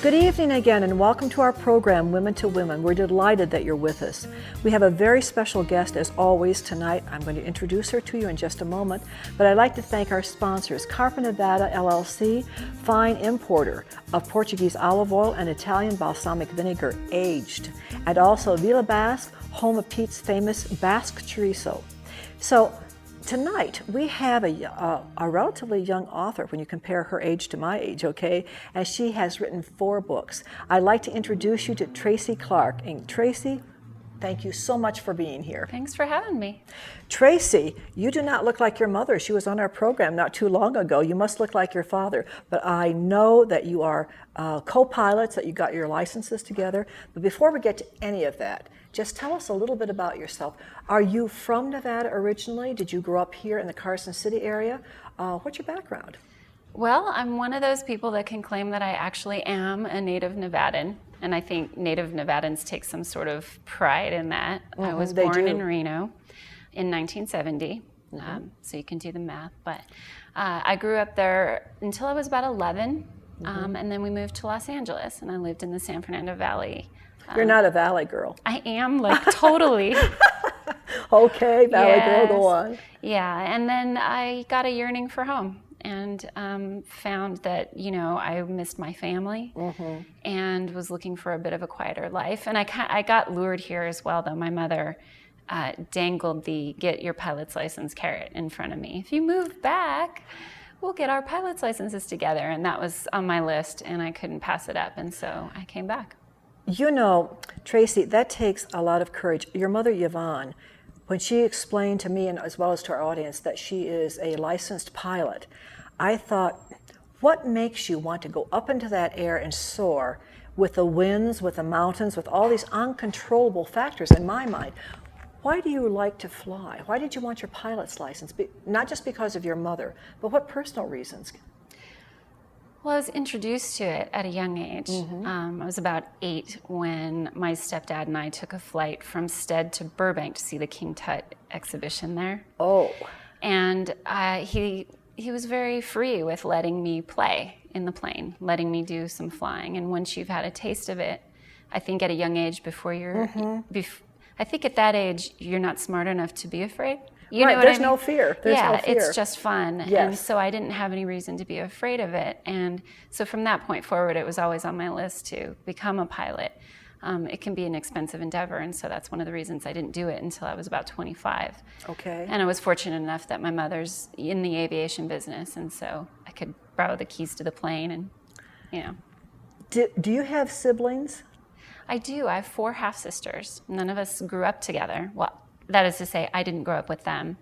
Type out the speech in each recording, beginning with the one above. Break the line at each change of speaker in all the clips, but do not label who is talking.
Good evening again, and welcome to our program, Women to Women. We're delighted that you're with us. We have a very special guest, as always, tonight. I'm going to introduce her to you in just a moment, but I'd like to thank our sponsors, Carpa Nevada LLC, fine importer of Portuguese olive oil and Italian balsamic vinegar, aged, and also Vila Basque, home of Pete's famous Basque chorizo. So tonight, we have a relatively young author when you compare her age to my age, okay? And she has written 4 books. I'd like to introduce you to Tracy Clark. And Tracy, thank you so much for being here.
Thanks for having me.
Tracy, you do not look like your mother. She was on our program not too long ago. You must look like your father. But I know that you are co-pilots, that you got your licenses together. But before we get to any of that, just tell us a little bit about yourself. Are you from Nevada originally? Did you grow up here in the Carson City area? What's your background?
Well, I'm one of those people that can claim that I actually am a native Nevadan, and I think native Nevadans take some sort of pride in that. I was born in Reno in 1970, so you can do the math, but I grew up there until I was about 11, and then we moved to Los Angeles, and I lived in the San Fernando Valley.
You're not a Valley girl.
I am, like, totally.
Okay, Valley girl, go on.
Yeah, and then I got a yearning for home and found that, you know, I missed my family and was looking for a bit of a quieter life. And I got lured here as well, though. My mother dangled the get your pilot's license carrot in front of me. If you move back, we'll get our pilot's licenses together. And that was on my list, and I couldn't pass it up. And so I came back.
You know, Tracy, that takes a lot of courage. Your mother, Yvonne, when she explained to me and as well as to our audience that she is a licensed pilot, I thought, what makes you want to go up into that air and soar with the winds, with the mountains, with all these uncontrollable factors in my mind? Why do you like to fly? Why did you want your pilot's license? Not just because of your mother, but what personal reasons?
Well, I was introduced to it at a young age. I was about 8 when my stepdad and I took a flight from Stead to Burbank to see the King Tut exhibition there.
Oh.
And he was very free with letting me play in the plane, letting me do some flying. And once you've had a taste of it, I think at a young age before you're, I think at that age, you're not smart enough to be afraid. You know what
there's
I mean?
no fear. There's no fear.
It's just fun.
Yes.
And so I didn't have any reason to be afraid of it. And so from that point forward, it was always on my list to become a pilot. It can be an expensive endeavor, and so that's one of the reasons I didn't do it until I was about 25. Okay. And I was fortunate enough that my mother's in the aviation business, and so I could borrow the keys to the plane and, you know.
Do you have siblings?
I do. I have 4 half-sisters. None of us grew up together. Well, that is to say, I didn't grow up with them,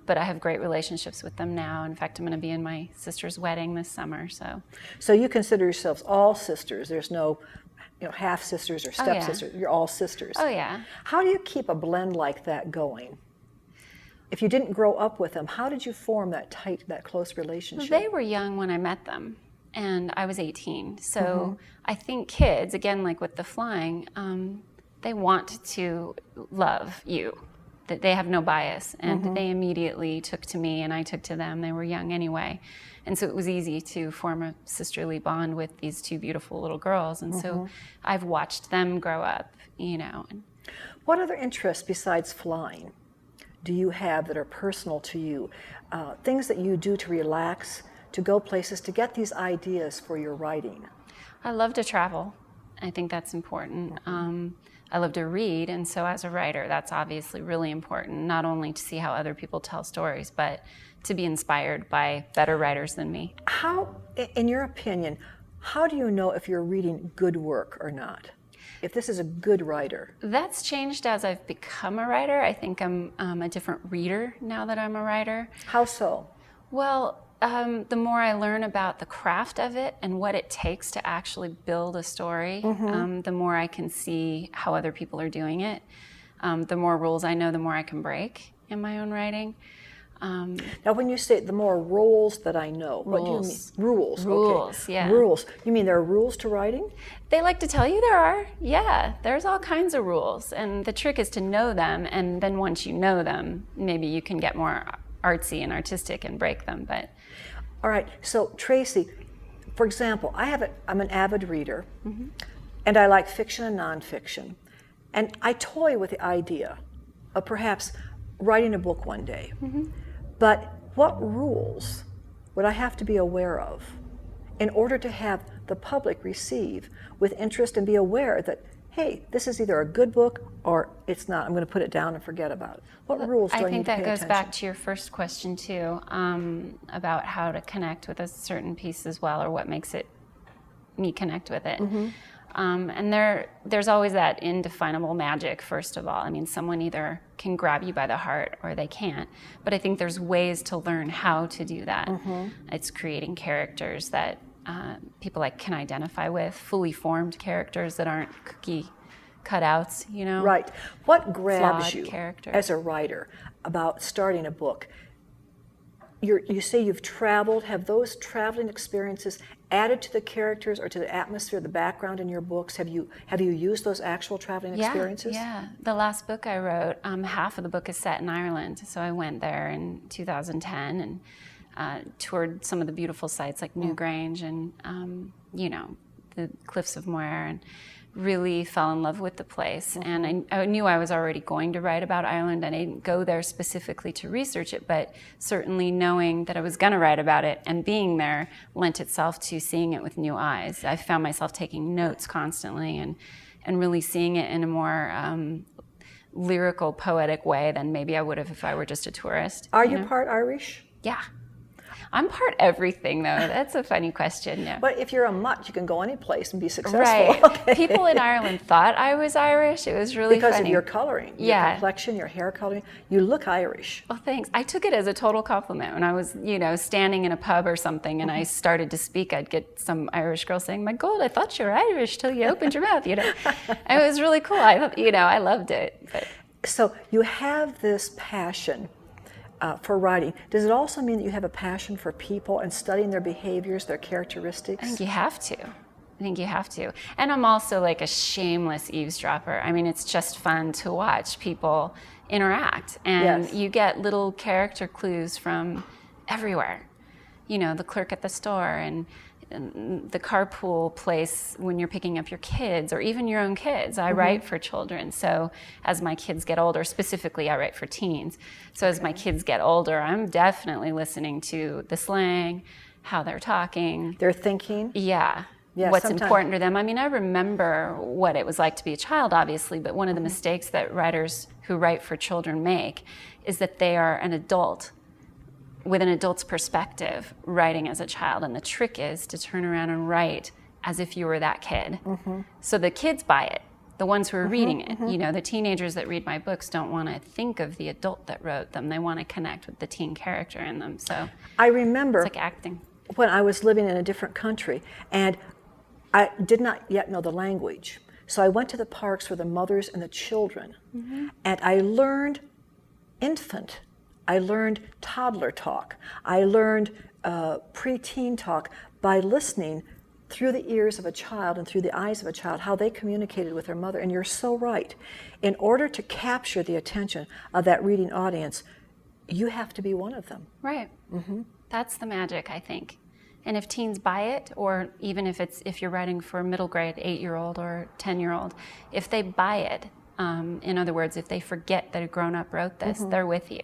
but I have great relationships with them now. In fact, I'm going to be in my sister's wedding this summer. So
you consider yourselves all sisters? There's no, half sisters or step sisters. You're all sisters.
Oh yeah.
How do you keep a blend like that going? If you didn't grow up with them, how did you form that tight, that close relationship?
Well, they were young when I met them, and I was 18. So I think kids, again, like with the flying, they want to love you, that they have no bias, and they immediately took to me and I took to them. They were young anyway. And so it was easy to form a sisterly bond with these 2 beautiful little girls. And so I've watched them grow up, you know.
What other interests besides flying do you have that are personal to you? Things that you do to relax, to go places, to get these ideas for your writing?
I love to travel. I think that's important. I love to read, and so as a writer, that's obviously really important, not only to see how other people tell stories, but to be inspired by better writers than me.
How, in your opinion, how do you know if you're reading good work or not? If this is a good writer?
That's changed as I've become a writer. I think I'm a different reader now that I'm a writer.
How so?
Well, the more I learn about the craft of it and what it takes to actually build a story, the more I can see how other people are doing it. The more rules I know, the more I can break in my own writing.
Now, when you say the more rules that I know, what do you mean? Rules.
Rules,
okay.
Yeah.
Rules. You mean there are rules to writing?
They like to tell you there are. Yeah, there's all kinds of rules. And the trick is to know them. And then once you know them, maybe you can get more artsy and artistic and break them. But
all right. So, Tracy, for example, I'm an avid reader, and I like fiction and nonfiction, and I toy with the idea of perhaps writing a book one day. But what rules would I have to be aware of in order to have the public receive with interest and be aware that, hey, this is either a good book or it's not. I'm going to put it down and forget about it. What rules do I need to pay attention?
I think that goes back to your first question too, about how to connect with a certain piece as well, or what makes me connect with it. And there's always that indefinable magic, first of all. I mean, someone either can grab you by the heart or they can't. But I think there's ways to learn how to do that. It's creating characters that people can identify with, fully formed characters that aren't cookie cutouts, you know?
Right. What grabs you
characters.
as a writer about starting a book? You say you've traveled. Have those traveling experiences added to the characters or to the atmosphere, the background in your books? Have you used those actual traveling experiences?
Yeah. The last book I wrote, half of the book is set in Ireland. So I went there in 2010 and toured some of the beautiful sites like Newgrange and the Cliffs of Moher, and really fell in love with the place. And I knew I was already going to write about Ireland, and I didn't go there specifically to research it, but certainly knowing that I was going to write about it and being there lent itself to seeing it with new eyes. I found myself taking notes constantly and really seeing it in a more lyrical, poetic way than maybe I would have if I were just a tourist.
Are you part Irish?
Yeah. I'm part everything, though. That's a funny question. Yeah.
But if you're a mutt, you can go any place and be successful.
Right.
Okay.
People in Ireland thought I was Irish. It was really
because
funny.
of your coloring, your complexion, your hair coloring. You look Irish.
Well, thanks. I took it as a total compliment. When I was, standing in a pub or something and I started to speak, I'd get some Irish girl saying, "My God, I thought you were Irish till you opened your mouth," And it was really cool. I loved it. But.
So you have this passion for writing. Does it also mean that you have a passion for people and studying their behaviors, their characteristics?
I think you have to. And I'm also like a shameless eavesdropper. I mean, it's just fun to watch people interact. And you get little character clues from everywhere. The clerk at the store and the carpool place when you're picking up your kids, or even your own kids. I write for children, so as my kids get older, specifically I write for teens, so as my kids get older, I'm definitely listening to the slang, how they're talking.
Their thinking?
Yeah. What's important to them. I mean, I remember what it was like to be a child, obviously, but one of the mistakes that writers who write for children make is that they are an adult with an adult's perspective writing as a child, and the trick is to turn around and write as if you were that kid. So the kids buy it, the ones who are reading it. The teenagers that read my books don't want to think of the adult that wrote them. They want to connect with the teen character in them. So
I remember
it's like acting.
When I was living in a different country and I did not yet know the language. So I went to the parks for the mothers and the children, and I learned infant. I learned toddler talk. I learned preteen talk by listening through the ears of a child and through the eyes of a child, how they communicated with their mother. And you're so right. In order to capture the attention of that reading audience, you have to be one of them.
Right. That's the magic, I think. And if teens buy it, or even if you're writing for a middle grade 8-year-old or 10-year-old, if they buy it, in other words, if they forget that a grown-up wrote this, they're with you.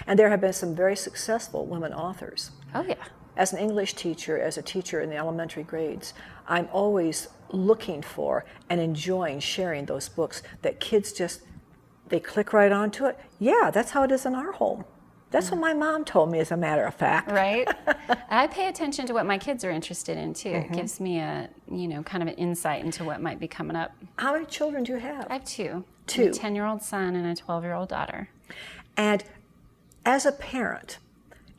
And there have been some very successful women authors.
Oh, yeah.
As an English teacher, as a teacher in the elementary grades, I'm always looking for and enjoying sharing those books that kids they click right onto it. Yeah, that's how it is in our home. That's what my mom told me, as a matter of fact.
Right. I pay attention to what my kids are interested in, too. It gives me a, kind of an insight into what might be coming up.
How many children do you have?
I have two.
Two.
A 10-year-old son and a 12-year-old daughter.
And as a parent,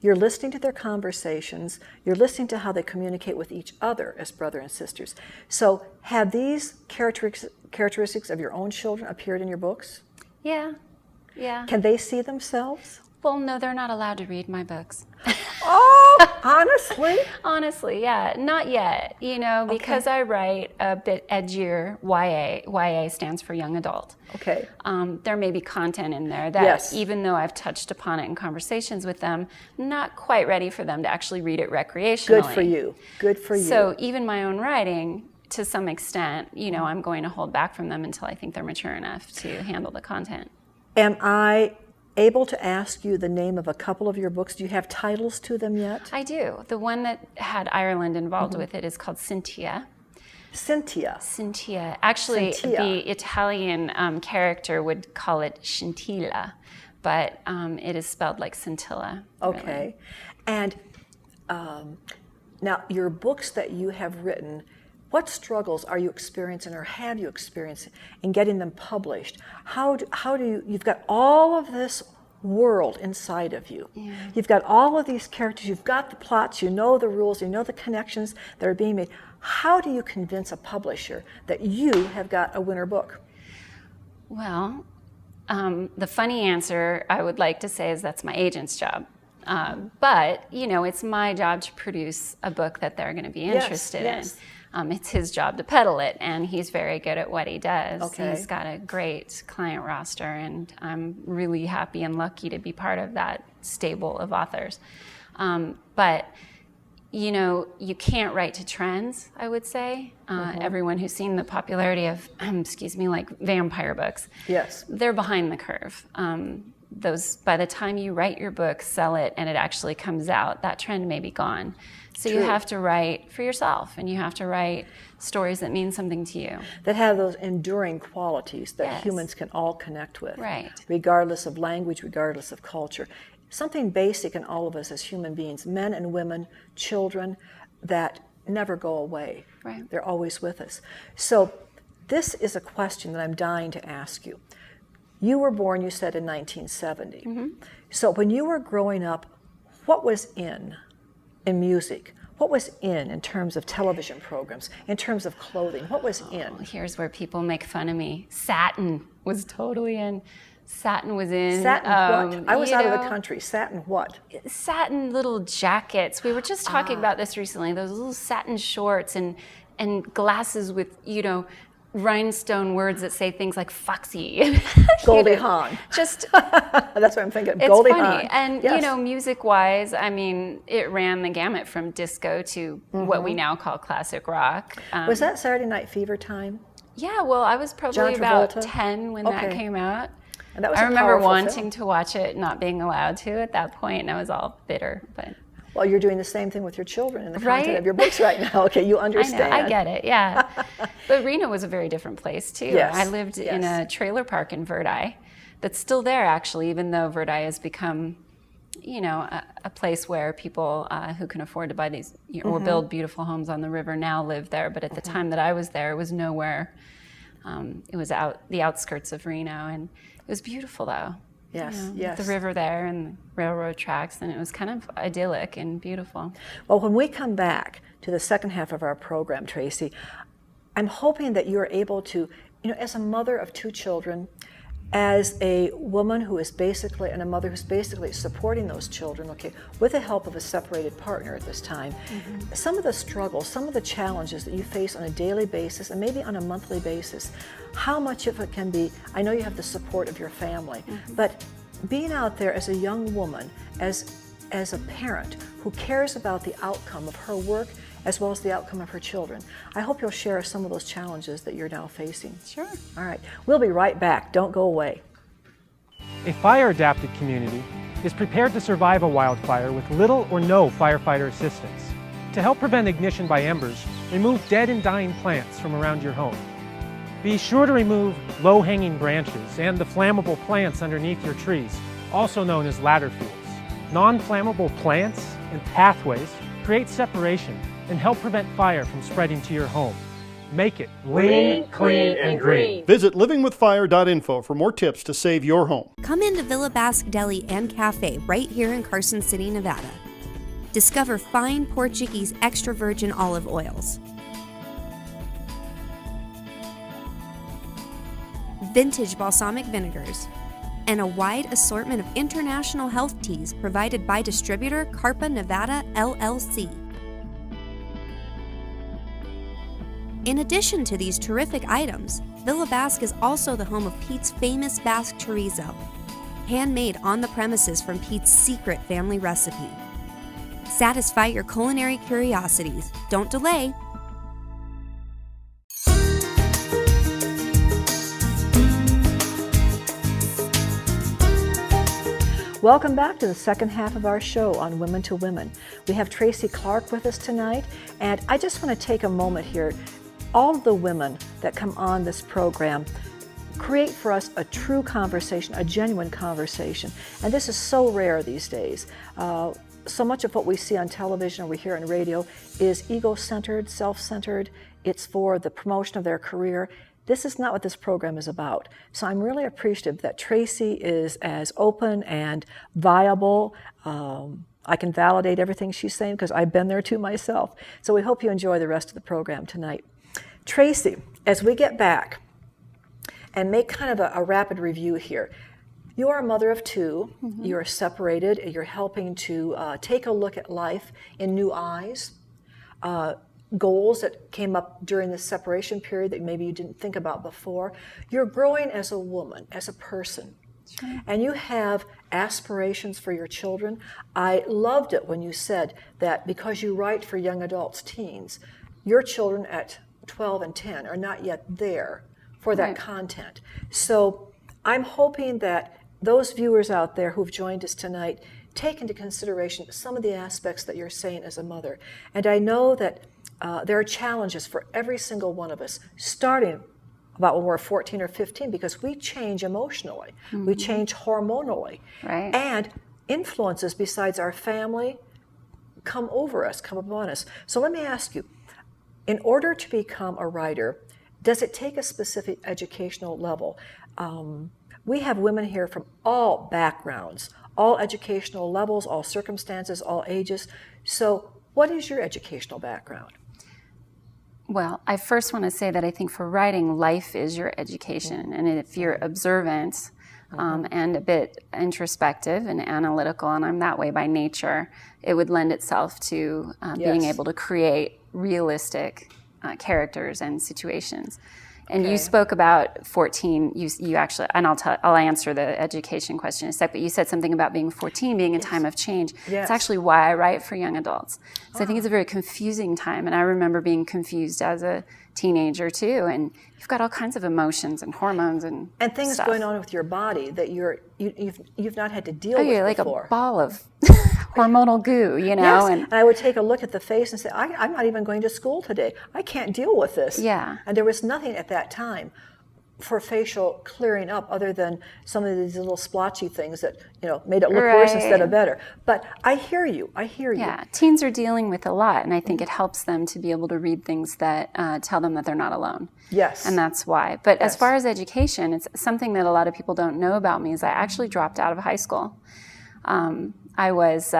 you're listening to their conversations, you're listening to how they communicate with each other as brother and sisters. So have these characteristics of your own children appeared in your books?
Yeah.
Can they see themselves?
Well, no, they're not allowed to read my books.
Oh! Honestly?
Honestly, yeah, not yet, because I write a bit edgier YA. YA stands for young adult.
Okay.
There may be content in there that, even though I've touched upon it in conversations with them, not quite ready for them to actually read it recreationally.
Good for you. Good for you.
So even my own writing, to some extent, I'm going to hold back from them until I think they're mature enough to handle the content.
Am I able to ask you the name of a couple of your books? Do you have titles to them yet?
I do. The one that had Ireland involved with it is called Cynthia.
Cynthia.
Cynthia. Actually, the Italian character would call it scintilla, but it is spelled like scintilla.
Okay.
Really.
And now, your books that you have written, what struggles are you experiencing or have you experienced in getting them published? How do you've got all of this world inside of you. Yeah. You've got all of these characters, you've got the plots, you know the rules, you know the connections that are being made. How do you convince a publisher that you have got a winner book?
Well, the funny answer I would like to say is that's my agent's job. But, you know, it's my job to produce a book that they're going to be interested in. It's his job to peddle it, and he's very good at what he does. Okay. He's got a great client roster, and I'm really happy and lucky to be part of that stable of authors. But, you know, you can't write to trends, I would say. Everyone who's seen the popularity of, like vampire books, they're behind the curve. Those, by the time you write your book, sell it, and it actually comes out, that trend may be gone. So you have to write for yourself, and you have to write stories that mean something to you.
That have those enduring qualities that humans can all connect with.
Right.
Regardless of language, regardless of culture. Something basic in all of us as human beings, men and women, children, that never go away.
Right.
They're always with us. So this is a question that I'm dying to ask you. You were born, you said, in 1970. So when you were growing up, what was in music? What was in terms of television programs, in terms of clothing? What was in?
Here's where people make fun of me. Satin was totally in. Satin was in.
Satin what? I was out of the country. Satin what?
Satin little jackets. We were just talking about this recently. Those little satin shorts and glasses with, you know, rhinestone words that say things like foxy.
Goldie Hawn.
Just
that's what I'm thinking.
It's
Goldie
funny.
Hawn.
And you know, music-wise, I mean, it ran the gamut from disco to what we now call classic rock.
Was that Saturday Night Fever time?
Yeah, well, I was probably about 10 when that came out.
And that was
I remember wanting
film.
to watch it, not being allowed to at that point, and I was all bitter. But
well, you're doing the same thing with your children in the content of your books right now. Okay, you understand.
I know, I get it, yeah. But Reno was a very different place, too.
Yes.
I lived in a trailer park in Verdi that's still there, actually, even though Verdi has become, you know, a place where people who can afford to buy these or build beautiful homes on the river now live there. But at the time that I was there, it was nowhere. It was the outskirts of Reno, and it was beautiful, though.
Yes,
The river there and the railroad tracks, and it was kind of idyllic and beautiful.
Well, when we come back to the second half of our program, Tracy, I'm hoping that you're able to, you know, as a mother of 2 children, as a woman who is basically, and a mother who's basically supporting those children, okay, with the help of a separated partner at this time, some of the struggles, some of the challenges that you face on a daily basis and maybe on a monthly basis, how much of it can be, I know you have the support of your family, but being out there as a young woman, as a parent who cares about the outcome of her work as well as the outcome of her children. I hope you'll share some of those challenges that you're now facing.
Sure.
All right. We'll be right back. Don't go away.
A fire-adapted community is prepared to survive a wildfire with little or no firefighter assistance. To help prevent ignition by embers, remove dead and dying plants from around your home. Be sure to remove low-hanging branches and the flammable plants underneath your trees, also known as ladder fuels. Non-flammable plants and pathways create separation and help prevent fire from spreading to your home. Make it lean, clean, and green.
Visit livingwithfire.info for more tips to save your home.
Come into Villa Basque Deli and Cafe right here in Carson City, Nevada. Discover fine Portuguese extra virgin olive oils, vintage balsamic vinegars, and a wide assortment of international health teas provided by distributor Carpa Nevada, LLC. In addition to these terrific items, Villa Basque is also the home of Pete's famous Basque chorizo, handmade on the premises from Pete's secret family recipe. Satisfy your culinary curiosities. Don't delay.
Welcome back to the second half of our show on Women to Women. We have Tracy Clark with us tonight, and I just want to take a moment here. All of the women that come on this program create for us a true conversation, a genuine conversation, and this is so rare these days. So much of what we see on television or we hear on radio is ego-centered, self-centered. It's for the promotion of their career. This is not what this program is about. So I'm really appreciative that Tracy is as open and viable. I can validate everything she's saying because I've been there too myself. So we hope you enjoy the rest of the program tonight. Tracy, as we get back and make kind of a rapid review here, you are a mother of two. Mm-hmm. You're separated. You're helping to take a look at life in new eyes. Goals that came up during the separation period that maybe you didn't think about before. You're growing as a woman, as a person. Sure. And you have aspirations for your children. I loved it when you said that because you write for young adults, teens, your children at 12 and 10 are not yet there for that content. So I'm hoping that those viewers out there who've joined us tonight take into consideration some of the aspects that you're saying as a mother. And I know that there are challenges for every single one of us, starting about when we're 14 or 15, because we change emotionally, we change hormonally, and influences besides our family come over us, come upon us. So let me ask you, in order to become a writer, does it take a specific educational level? We have women here from all backgrounds, all educational levels, all circumstances, all ages. So what is your educational background?
Well, I first want to say that I think for writing, life is your education. And if you're observant and a bit introspective and analytical, and I'm that way by nature, it would lend itself to being able to create realistic characters and situations. And you spoke about 14. You actually, and I'll answer the education question in a sec. But you said something about being 14 being a time of change. It's actually why I write for young adults. So I think it's a very confusing time, and I remember being confused as a teenager too. And you've got all kinds of emotions and hormones and
things
stuff
going on with your body that you've not had to deal with
you're like
before.
A ball of hormonal goo, you know.
Yes. And I would take a look at the face and say, I'm not even going to school today. I can't deal with this.
Yeah.
And there was nothing at that time for facial clearing up other than some of these little splotchy things that, made it look worse instead of better. But I hear you.
Yeah, teens are dealing with a lot, and I think it helps them to be able to read things that tell them that they're not alone.
Yes.
And that's why. But as far as education, it's something that a lot of people don't know about me is I actually dropped out of high school. I was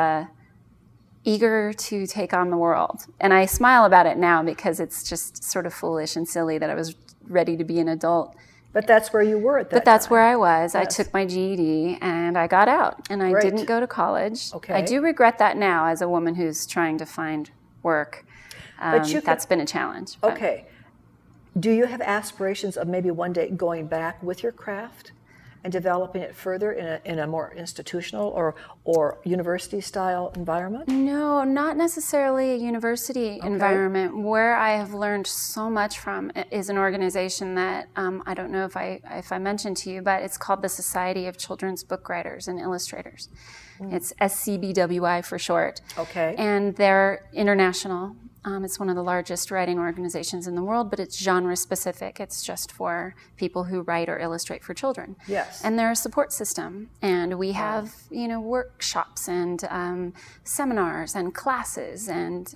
eager to take on the world. And I smile about it now because it's just sort of foolish and silly that I was ready to be an adult.
But that's where you were at that time.
But that's where I was. Yes. I took my GED and I got out. And I didn't go to college.
Okay.
I do regret that now as a woman who's trying to find work. That's been a challenge. But.
Okay. Do you have aspirations of maybe one day going back with your craft and developing it further in a more institutional or university-style environment?
No, not necessarily a university environment. Where I have learned so much from is an organization that I don't know if I mentioned to you, but it's called the Society of Children's Book Writers and Illustrators. It's SCBWI for short.
Okay.
And they're international. It's one of the largest writing organizations in the world, but it's genre specific. It's just for people who write or illustrate for children.
Yes.
And they're a support system. And we have, workshops and seminars and classes. And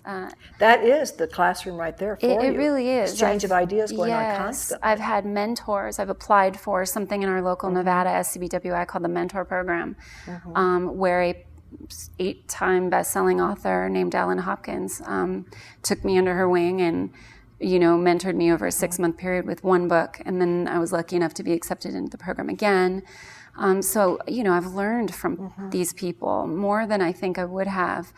that is the classroom right there for you.
It really is.
Exchange of ideas going on constantly.
I've had mentors. I've applied for something in our local Nevada SCBWI called the Mentor Program, where a 8-time best-selling author named Ellen Hopkins took me under her wing and, mentored me over a 6-month period with one book. And then I was lucky enough to be accepted into the program again. So, I've learned from these people more than I think I would have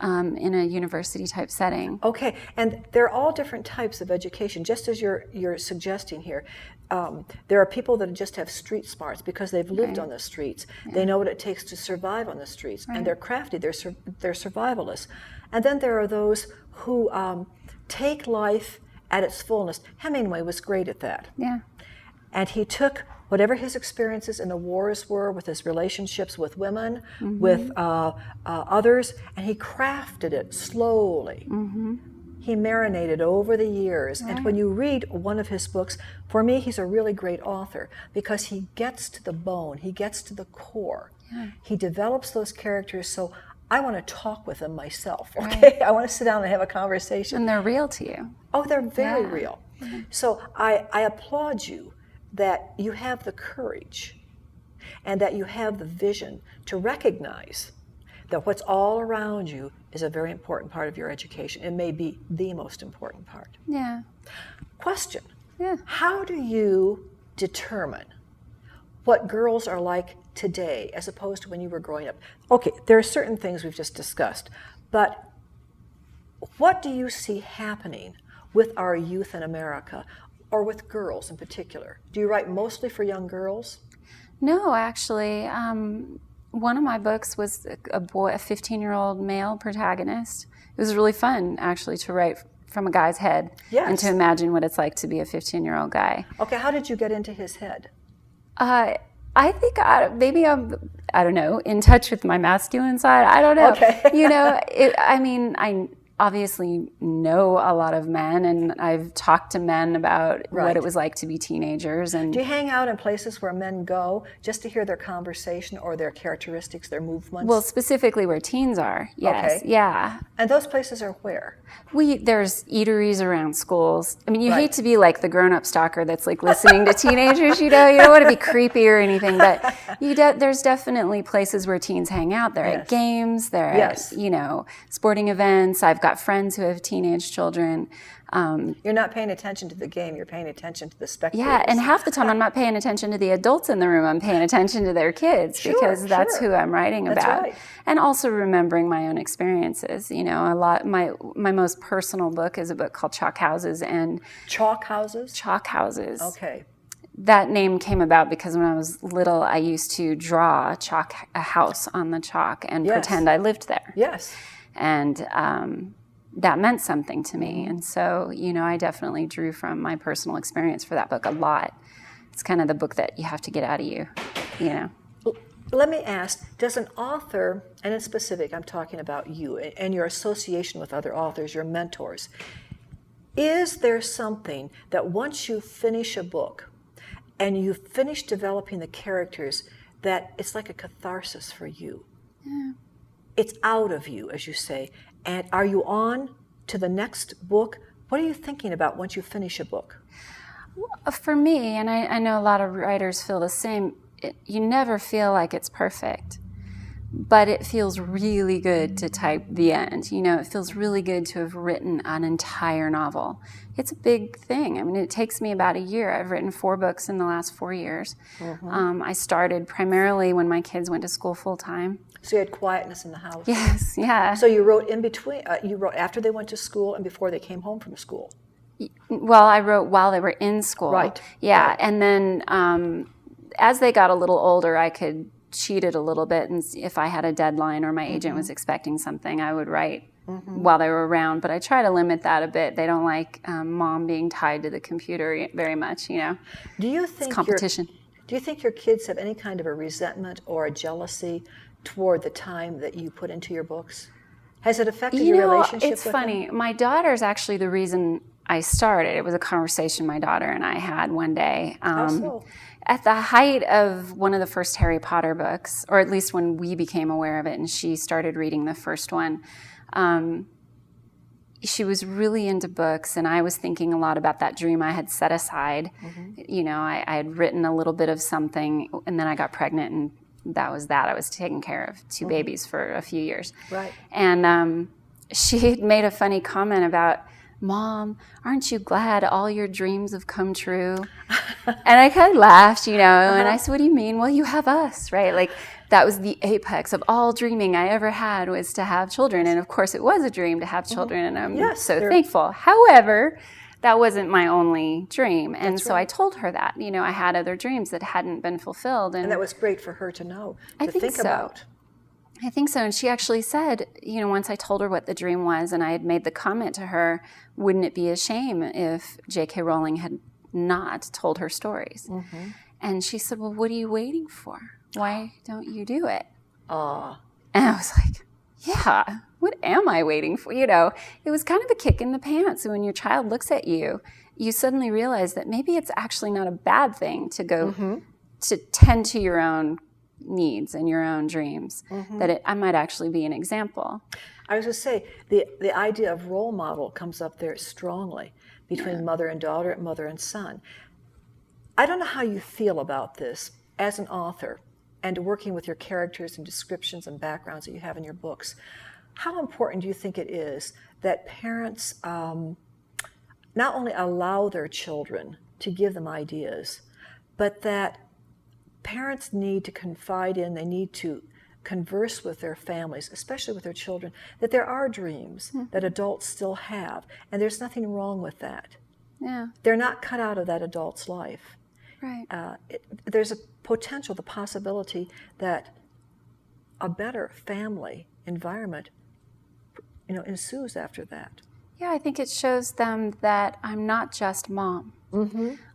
in a university type setting.
Okay, and they're all different types of education, just as you're suggesting here. There are people that just have street smarts because they've lived on the streets. They know what it takes to survive on the streets, and they're crafty, they're survivalists. And then there are those who take life at its fullness. Hemingway was great at that.
Yeah.
And he took whatever his experiences in the wars were with his relationships with women, with others, and he crafted it slowly. He marinated over the years. And when you read one of his books, for me, he's a really great author because he gets to the bone, he gets to the core. He develops those characters, so I want to talk with them myself, okay? I want to sit down and have a conversation.
And they're real to you.
Oh, they're very real. So I applaud you that you have the courage and that you have the vision to recognize that what's all around you is a very important part of your education. It may be the most important part.
Yeah.
Question.
Yeah.
How do you determine what girls are like today as opposed to when you were growing up? Okay, there are certain things we've just discussed, but what do you see happening with our youth in America, or with girls in particular? Do you write mostly for young girls?
No, actually. One of my books was a 15-year-old male protagonist. It was really fun, actually, to write from a guy's head and to imagine what it's like to be a 15-year-old guy.
Okay, how did you get into his head?
I think maybe I don't know, in touch with my masculine side. I don't know.
Okay.
I obviously know a lot of men, and I've talked to men about what it was like to be teenagers. And
do you hang out in places where men go just to hear their conversation or their characteristics, their movements?
Well, specifically where teens are, yes.
Okay.
Yeah.
And those places are where?
There's eateries around schools. I mean, you hate to be like the grown-up stalker that's like listening to teenagers, you don't want to be creepy or anything, but there's definitely places where teens hang out. They're at games, they're at, sporting events. I've got friends who have teenage children.
You're not paying attention to the game, you're paying attention to the spectators.
Yeah, and half the time I'm not paying attention to the adults in the room, I'm paying attention to their kids because that's who I'm writing about.
That's right.
And also remembering my own experiences. My most personal book is a book called Chalk Houses. And
Chalk Houses?
Chalk Houses.
Okay.
That name came about because when I was little, I used to draw a house on the chalk and pretend I lived there.
Yes.
And that meant something to me. And so, I definitely drew from my personal experience for that book a lot. It's kind of the book that you have to get out of you.
Let me ask, does an author, and in specific, I'm talking about you and your association with other authors, your mentors, is there something that once you finish a book and you finish developing the characters, that it's like a catharsis for you?
Yeah.
It's out of you, as you say. And are you on to the next book? What are you thinking about once you finish a book?
For me, and I know a lot of writers feel the same, you never feel like it's perfect, but it feels really good to type the end. It feels really good to have written an entire novel. It's a big thing. I mean, it takes me about a year. I've written 4 books in the last 4 years. I started primarily when my kids went to school full time.
So you had quietness in the house.
Yes, yeah.
So you wrote in between, you wrote after they went to school and before they came home from school.
Well, I wrote while they were in school.
Right.
Yeah,
right.
And then as they got a little older, I could cheat it a little bit, and if I had a deadline or my agent was expecting something, I would write while they were around. But I try to limit that a bit. They don't like mom being tied to the computer very much. Do
you think
it's competition?
Do you think your kids have any kind of a resentment or a jealousy toward the time that you put into your books? Has it affected your relationship
it's
with
funny.
them?
My daughter's actually the reason I started. It was a conversation my daughter and I had one day.
How so?
At the height of one of the first Harry Potter books, or at least when we became aware of it and she started reading the first one, she was really into books, and I was thinking a lot about that dream I had set aside. I had written a little bit of something, and then I got pregnant, and that was that. I was taking care of 2 babies for a few years.
Right.
And she had made a funny comment about Mom, aren't you glad all your dreams have come true? And I kind of laughed, and I said, what do you mean? Well, you have us, right? Like, that was the apex of all dreaming I ever had, was to have children. And of course, it was a dream to have children, and I'm so thankful. However, that wasn't my only dream. And so I told her that, I had other dreams that hadn't been fulfilled. And
that was great for her to know,
to think about. I think so. And she actually said, once I told her what the dream was, and I had made the comment to her, wouldn't it be a shame if J.K. Rowling had not told her stories? Mm-hmm. And she said, well, what are you waiting for? Why don't you do it? And I was like, yeah, what am I waiting for? It was kind of a kick in the pants. And when your child looks at you, you suddenly realize that maybe it's actually not a bad thing to go to tend to your own needs and your own dreams, that I might actually be an example.
I was going to say, the idea of role model comes up there strongly between mother and daughter, mother and son. I don't know how you feel about this as an author and working with your characters and descriptions and backgrounds that you have in your books. How important do you think it is that parents not only allow their children to give them ideas, but that parents need to confide in, they need to converse with their families, especially with their children, that there are dreams that adults still have, and there's nothing wrong with that.
Yeah.
They're not cut out of that adult's life.
Right.
There's a potential, the possibility that a better family environment, ensues after that.
Yeah, I think it shows them that I'm not just mom.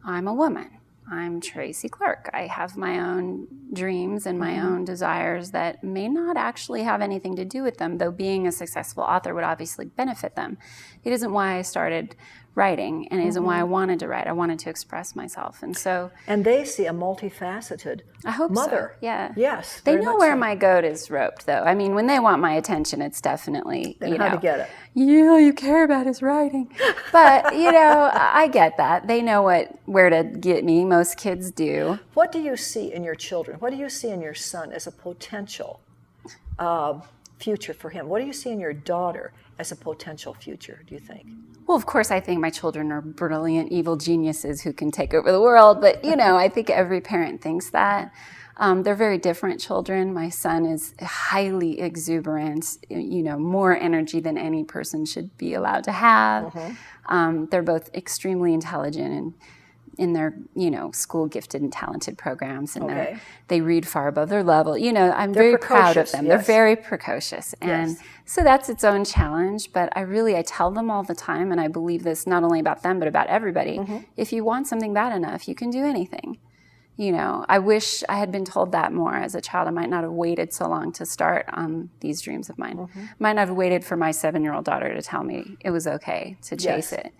I'm a woman. I'm Tracy Clark. I have my own dreams and my own desires that may not actually have anything to do with them, though being a successful author would obviously benefit them. It isn't why I started writing, and it isn't why I wanted to write. I wanted to express myself. And
they see a multifaceted mother.
So. Yeah.
Yes.
They know where my goat is roped, though. I mean, when they want my attention, it's definitely,
they know how to get it.
Yeah, you care about his writing. But, I get that. They know where to get me. Most kids do.
What do you see in your children? What do you see in your son as a potential future for him? What do you see in your daughter as a potential future, do you think?
Well, of course, I think my children are brilliant, evil geniuses who can take over the world. But, I think every parent thinks that. They're very different children. My son is highly exuberant, more energy than any person should be allowed to have. They're both extremely intelligent and in their, school gifted and talented programs, and they read far above their level. I'm very proud of them. Yes. They're very precocious, and so that's its own challenge. But I tell them all the time, and I believe this not only about them but about everybody. If you want something bad enough, you can do anything. I wish I had been told that more as a child. I might not have waited so long to start on these dreams of mine. Might not have waited for my 7-year-old daughter to tell me it was okay to chase it.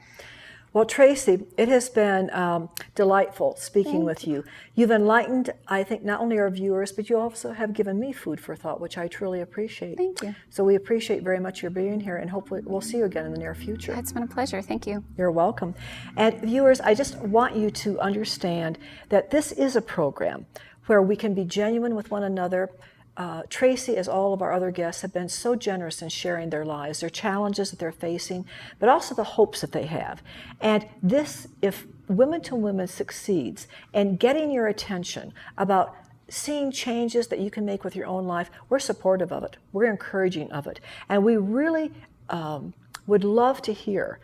Well, Tracy, it has been delightful speaking with you. You've enlightened, I think, not only our viewers, but you also have given me food for thought, which I truly appreciate.
Thank you.
So we appreciate very much your being here, and hopefully we'll see you again in the near future.
It's been a pleasure. Thank you.
You're welcome. And viewers, I just want you to understand that this is a program where we can be genuine with one another. Tracy, as all of our other guests, have been so generous in sharing their lives, their challenges that they're facing, but also the hopes that they have. And this, if Women to Women succeeds in getting your attention about seeing changes that you can make with your own life, we're supportive of it. We're encouraging of it. And we really would love to hear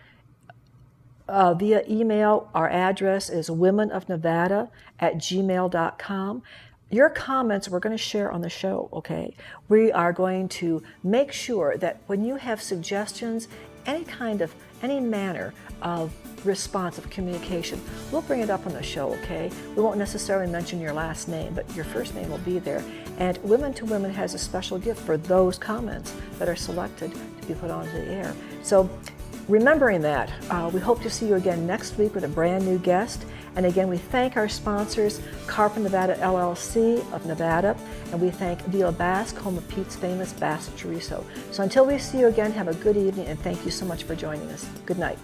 via email. Our address is womenofnevada@gmail.com. Your comments we're going to share on the show, okay? We are going to make sure that when you have suggestions, any manner of response of communication, we'll bring it up on the show, okay? We won't necessarily mention your last name, but your first name will be there. And Women to Women has a special gift for those comments that are selected to be put onto the air. So remembering that, we hope to see you again next week with a brand new guest. And again, we thank our sponsors, Carpenter Nevada LLC of Nevada, and we thank Villa Basque, home of Pete's famous Basque chorizo. So until we see you again, have a good evening, and thank you so much for joining us. Good night.